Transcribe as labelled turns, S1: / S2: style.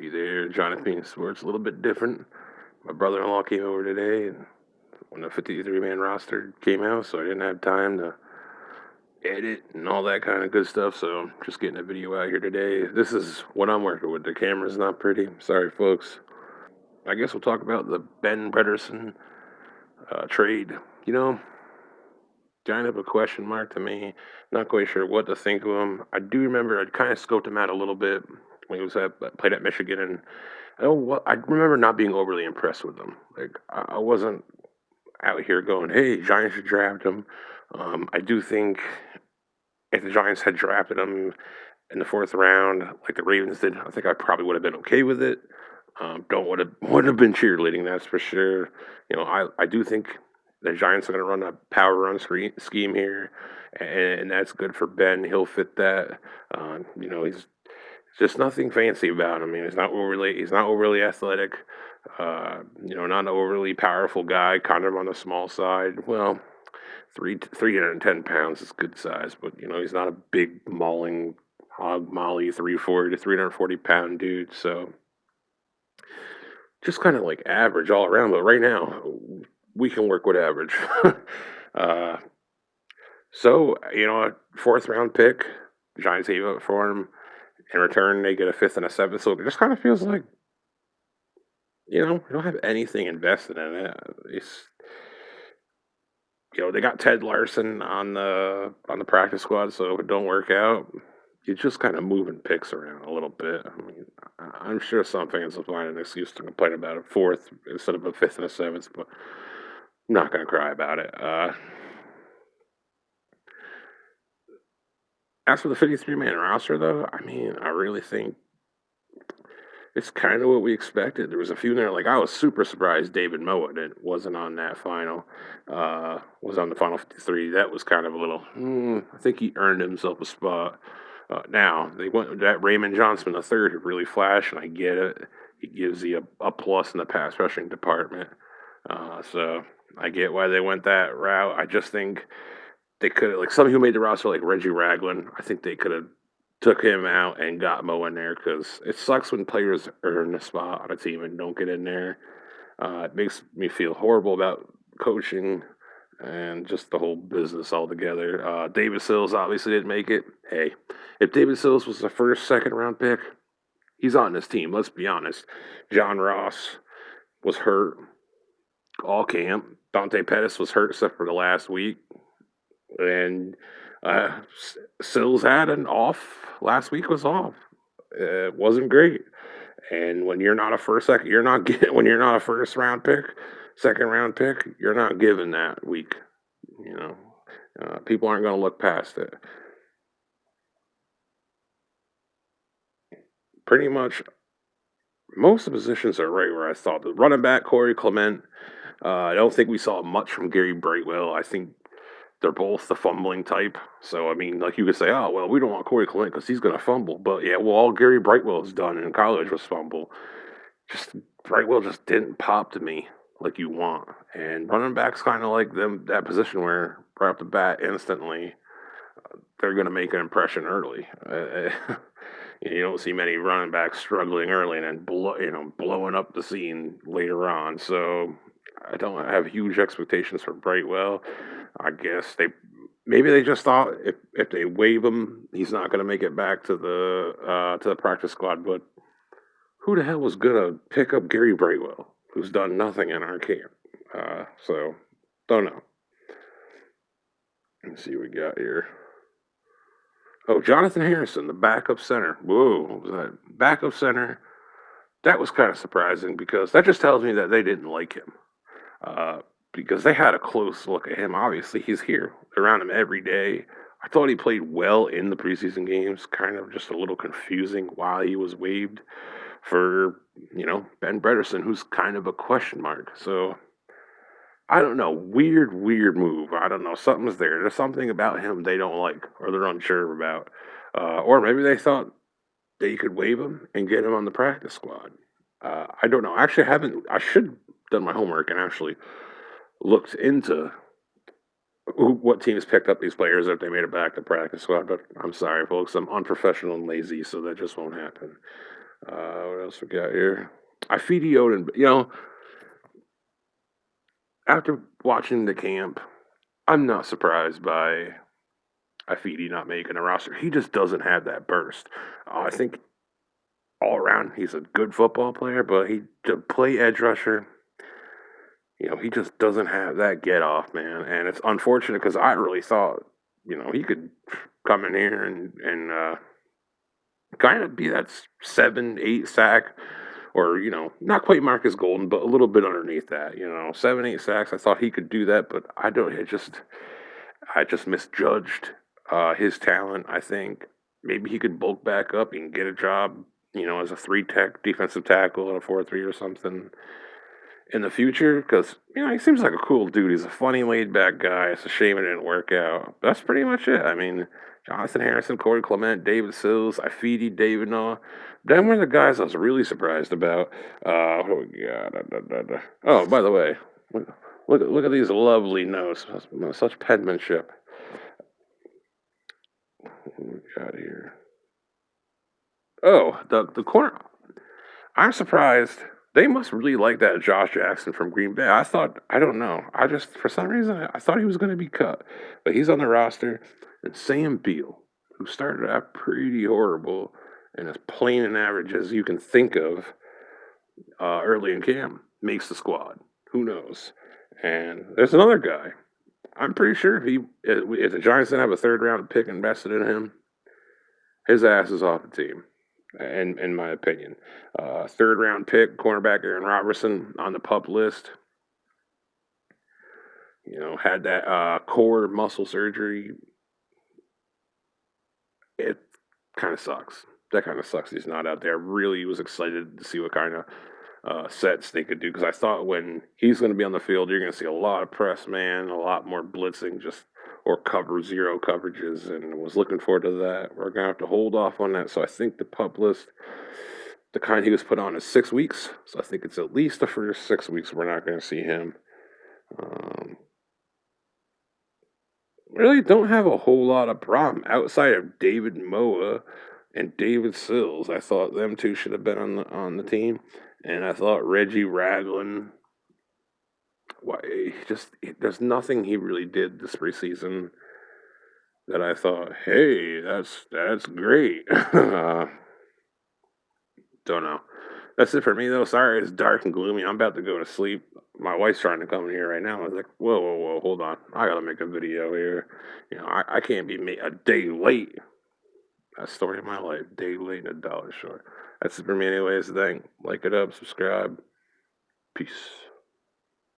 S1: Hey there, Jonathan Sports. A little bit different. My brother-in-law came over today, and when the 53-man roster came out, so I didn't have time to edit and all that kind of good stuff. So I'm just getting a video out here today. This is what I'm working with. The camera's not pretty. Sorry, folks. I guess we'll talk about the Ben Bredeson trade. You know, kind of a question mark to me. Not quite sure what to think of him. I do remember I kind of scoped him out a little bit when he was played at Michigan, and I remember not being overly impressed with him. Like I wasn't out here going, "Hey, Giants should draft him." I do think if the Giants had drafted him in the fourth round, like the Ravens did, I think I probably would have been okay with it. Don't would have been cheerleading, that's for sure. I do think the Giants are going to run a power run scheme here, and that's good for Ben. He'll fit that. He's just nothing fancy about him. I mean, he's not overly athletic. Not an overly powerful guy. Kind of on the small side. Well, 310 pounds is good size, but he's not a big mauling hog molly 340 to 340 pound dude. So just kind of like average all around. But right now, we can work with average. uh, a fourth round pick. Giants gave up for him. In return, they get a fifth and a seventh. So it just kind of feels like we don't have anything invested in it. It's they got Ted Larson on the practice squad, so if it don't work out, you're just kind of moving picks around a little bit. I mean, I'm sure some fans will find an excuse to complain about a fourth instead of a fifth and a seventh, but I'm not going to cry about it. As for the 53-man roster, though, I mean, I really think it's kind of what we expected. There was a few there, like I was super surprised David Moa wasn't on that was on the final 53. That was kind of a little. I think he earned himself a spot. Now they went with that Raymond Johnson the third who really flashed, and I get it. He gives you a plus in the pass rushing department. So I get why they went that route. I just think they could have, like some who made the roster, like Reggie Ragland. I think they could have took him out and got Mo in there because it sucks when players earn a spot on a team and don't get in there. It makes me feel horrible about coaching and just the whole business altogether. David Sills obviously didn't make it. Hey, if David Sills was the first, second round pick, he's on this team. Let's be honest. John Ross was hurt all camp. Dante Pettis was hurt except for the last week. And Sills had an off. Last week was off. It wasn't great. And when you're not a first, second, you're not getting. When you're not a first round pick, second round pick, you're not given that week. You know, people aren't going to look past it. Pretty much, most of the positions are right where I thought. The running back Corey Clement. I don't think we saw much from Gary Brightwell. I think they're both the fumbling type. So I mean, like you could say, oh well, we don't want Corey Clement because he's going to fumble. But yeah, well, all Gary Brightwell has done in college was fumble. Just Brightwell just didn't pop to me like you want. And running backs kind of like them that position where right off the bat, instantly they're going to make an impression early. You don't see many running backs struggling early and then blowing up the scene later on. So I don't have huge expectations for Brightwell. I guess maybe they just thought if they waive him, he's not going to make it back to the practice squad. But who the hell was going to pick up Gary Brightwell, who's done nothing in our camp? So don't know. Let's see what we got here. Oh, Jonathan Harrison, the backup center. Whoa, what was that? Backup center. That was kind of surprising because that just tells me that they didn't like him. Because they had a close look at him. Obviously, he's here around him every day. I thought he played well in the preseason games. Kind of just a little confusing why he was waived for Ben Bredeson, who's kind of a question mark. So I don't know. Weird move. I don't know. Something's there. There's something about him they don't like or they're unsure about. Or maybe they thought they could waive him and get him on the practice squad. I don't know. Actually, I haven't. I should have done my homework and actually looked into what teams picked up these players if they made it back to practice squad. But I'm sorry, folks. I'm unprofessional and lazy, so that just won't happen. What else we got here? I feed Odin. After watching the camp, I'm not surprised by Ifedi not making a roster. He just doesn't have that burst. I think all around he's a good football player, but he to play edge rusher, he just doesn't have that get off, man. And it's unfortunate because I really thought, he could come in here and kind of be that 7, 8 sack, or not quite Marcus Golden, but a little bit underneath that. 7, 8 sacks. I thought he could do that, but I don't. I just misjudged his talent. I think maybe he could bulk back up and get a job, as a three tech defensive tackle in a 4-3 or something in the future. Because he seems like a cool dude. He's a funny, laid back guy. It's a shame it didn't work out. That's pretty much it. I mean, Jonathan Harrison, Corey Clement, David Sills, Ifedi, David Noah. Them were the guys I was really surprised about. What do we got? Oh, by the way, look at these lovely notes. Such penmanship. What we got here? Oh, the corner. I'm surprised. They must really like that Josh Jackson from Green Bay. I don't know. I just, for some reason, I thought he was going to be cut. But he's on the roster. And Sam Beal, who started out pretty horrible and as plain and average as you can think of early in camp, makes the squad. Who knows? And there's another guy. I'm pretty sure if the Giants didn't have a third round pick invested in him, his ass is off the team, in my opinion. Third round pick, cornerback Aaron Roberson on the pup list. Had that core muscle surgery. It kind of sucks. That kind of sucks. He's not out there. Really was excited to see what kind of sets they could do, because I thought when he's going to be on the field, you're going to see a lot of press man, a lot more blitzing, just or cover zero coverages, and was looking forward to that. We're going to have to hold off on that. So I think the pup list, the kind he was put on, is 6 weeks. So I think it's at least the first 6 weeks we're not going to see him. Um, really don't have a whole lot of problem outside of David Moa and David Sills. I thought them two should have been on the team, and I thought Reggie Ragland. Why there's nothing he really did this preseason that I thought, hey, that's great. Don't know. That's it for me though. Sorry, it's dark and gloomy. I'm about to go to sleep. My wife's trying to come in here right now. I was like, whoa, whoa, whoa, hold on. I gotta make a video here. I can't be a day late. That story of my life. Day late and $1 short. That's it for me anyways. Like it up, subscribe. Peace.